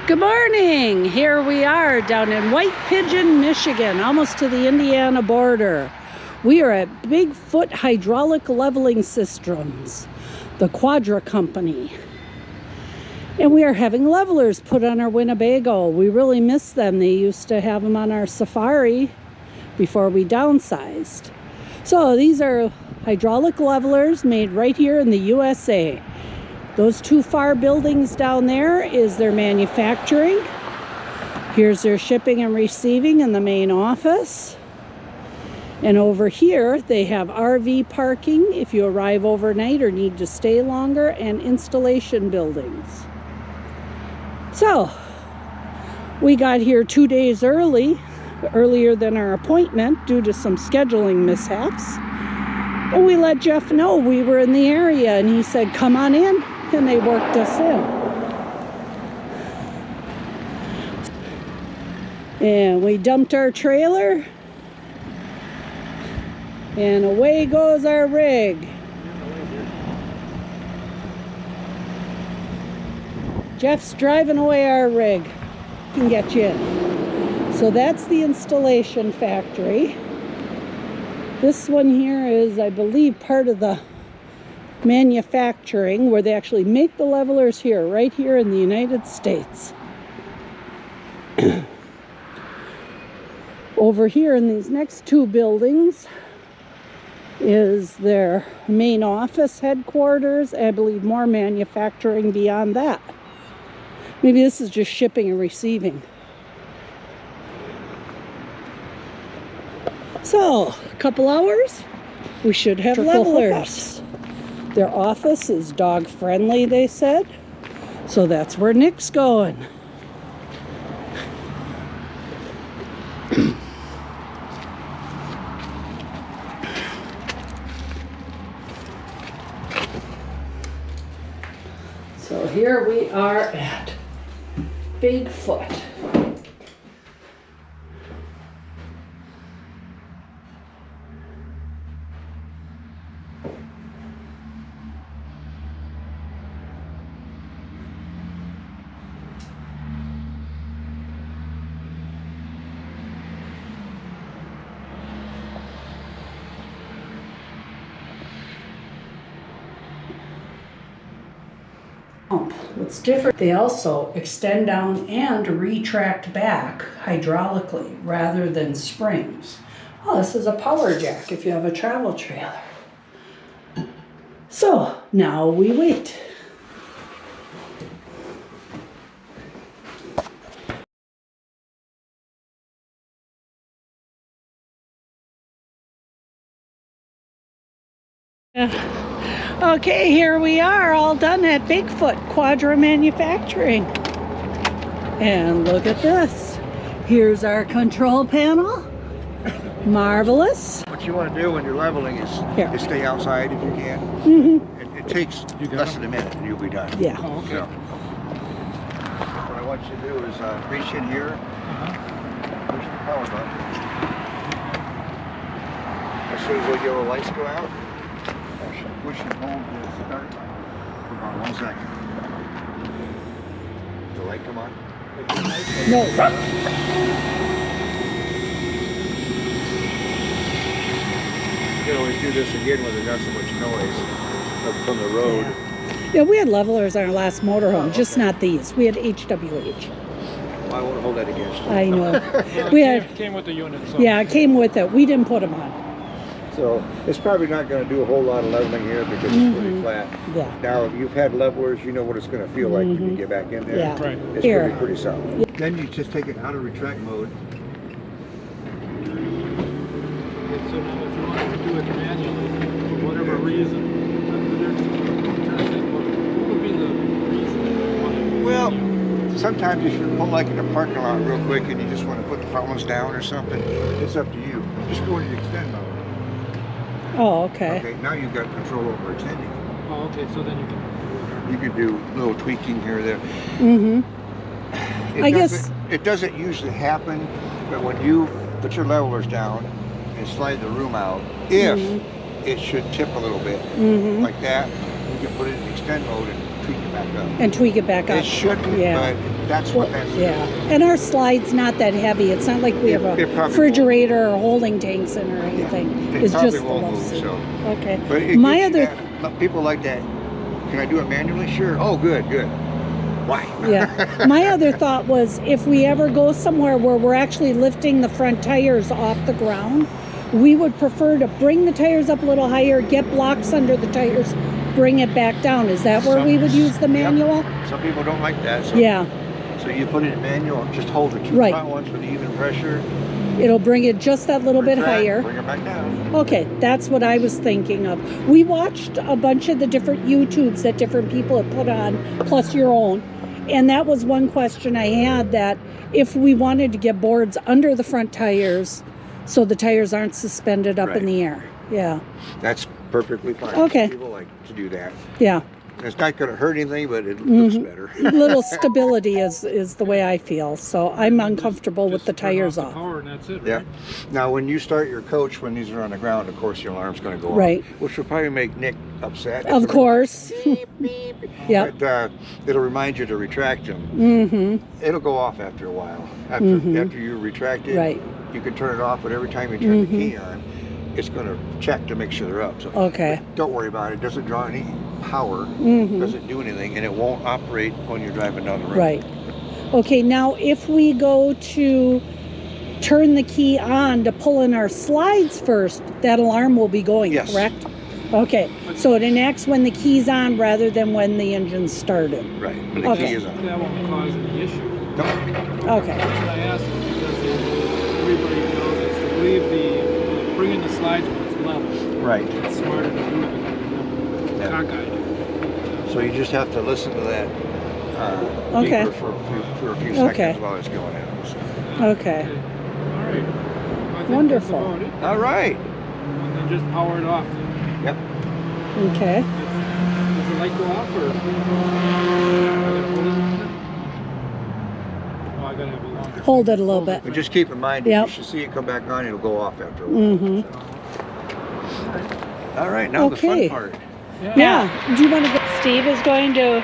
Good morning. Here we are down in White Pigeon, Michigan, almost to the Indiana border. We are at Bigfoot Hydraulic Leveling Systems, the Quadra company. And we are having levelers put on our Winnebago. We really miss them. They used to have them on our Safari before we downsized. So these are hydraulic levelers made right here in the USA. Those two far buildings down there is their manufacturing. Here's their shipping and receiving in the main office. And over here they have RV parking if you arrive overnight or need to stay longer, and installation buildings. So we got here 2 days earlier than our appointment due to some scheduling mishaps. And we let Jeff know we were in the area, and he said, come on in. And they worked us in. And we dumped our trailer. And away goes our rig. Jeff's driving away our rig. Can get you in. So that's the installation factory. This one here is, I believe, part of the manufacturing, where they actually make the levelers here, right here in the United States. Over here in these next two buildings is their main office headquarters. I believe more manufacturing beyond that. Maybe this is just shipping and receiving. So, a couple hours, we should have levelers. Their office is dog friendly, they said. So that's where Nick's going. So here we are at Bigfoot. What's different, they also extend down and retract back hydraulically rather than springs. Oh, this is a power jack if you have a travel trailer. So now we wait. Okay, here we are, all done at Bigfoot Quadra Manufacturing. And look at this. Here's our control panel. Marvelous. What you want to do when you're leveling is stay outside if you can. Mm-hmm. It takes less than a minute and you'll be done. Yeah. Oh, okay. So, what I want you to do is reach in here, push the power button. As soon as those yellow lights go out, push and hold the start for about 1 second. The light come on? No. You can always do this again when there's not so much noise up from the road. Yeah, we had levelers on our last motorhome, just not these. We had HWH. Well, I won't hold that against you. I know. Well, We it came with the unit. So. Yeah, it came with it. We didn't put them on. So it's probably not going to do a whole lot of leveling here because it's pretty flat. Yeah. Now, if you've had levelers, you know what it's going to feel like when you get back in there. Yeah. Right. It's Here. pretty solid. Then you just take it out of retract mode. Okay, so now if you wanted to do it manually, for whatever reason, I'm trying to think what would be the reason that you want to Well, sometimes if you pull like in a parking lot real quick and you just want to put the front ones down or something, it's up to you. Just go into extend mode. Oh, okay. Okay, now you've got control over extending. Oh, okay, so then You can do a little tweaking here or there. Mm-hmm. I guess It doesn't usually happen, but when you put your levelers down and slide the room out, if it should tip a little bit like that, you can put it in extend mode and tweak it back up. And tweak it back up. It shouldn't, Yeah. but that's what that's. Yeah, and our slide's not that heavy. It's not like we have a It probably refrigerator or holding tanks in or anything. It It's probably just the won't love move, seat. so. Okay. But it My gives you other that- people like that. Can I do it manually? Sure. Oh, good. Why? yeah. My other thought was if we ever go somewhere where we're actually lifting the front tires off the ground, we would prefer to bring the tires up a little higher, get blocks under the tires, bring it back down. Is that where we would use the Yep. manual? Some people don't like that. So, Yeah. So you put it in manual, just hold the two Right. front ones with even pressure. It'll bring it just that little bit retract, higher. Bring it back down. Okay, that's what I was thinking of. We watched a bunch of the different YouTubes that different people have put on, plus your own. And that was one question I had, that if we wanted to get boards under the front tires so the tires aren't suspended up in Right. the air. Yeah, That's perfectly fine. Okay. People like to do that. yeah. It's not going to hurt anything, but it Mm-hmm. looks better. Little stability is the way I feel. So I'm uncomfortable with the Just turn tires the off. power and that's it, Yeah. right? Now, when you start your coach, when these are on the ground, of course, your alarm's going to go Right. off, which will probably make Nick upset. Of course. Yeah. But it'll remind you to retract them. Mm-hmm. It'll go off after a while. After you retract it, Right. you can turn it off, but every time you turn the Mm-hmm. key on, it's going to check to make sure they're up. So Okay. don't worry about it. It doesn't draw any power, Mm-hmm. doesn't do anything, and it won't operate when you're driving down the road. Right. Okay, now if we go to turn the key on to pull in our slides first, that alarm will be going, Yes. correct? Okay, so it enacts when the key's on rather than when the engine's started. Right. When the Okay. key is on. That won't cause any issue. No. Okay, The reason I asked is because everybody tells us to leave bring in the slides when it's level. Right. It's smarter to do it than Yeah. cockeyed. So you just have to listen to that Okay. beeper for a few Okay. seconds while it's going out. So. okay. All right. I think Wonderful. That's about it. All right. And then just power it off. Yep. Okay. Does the light go off or? Oh, I gotta have a longer. Hold it a little bit. But just keep in mind, Yep. you should see it come back on. It'll go off after a while. Mm-hmm. So. All right. Now the Okay. fun part. Yeah, do you want to go? Steve is going to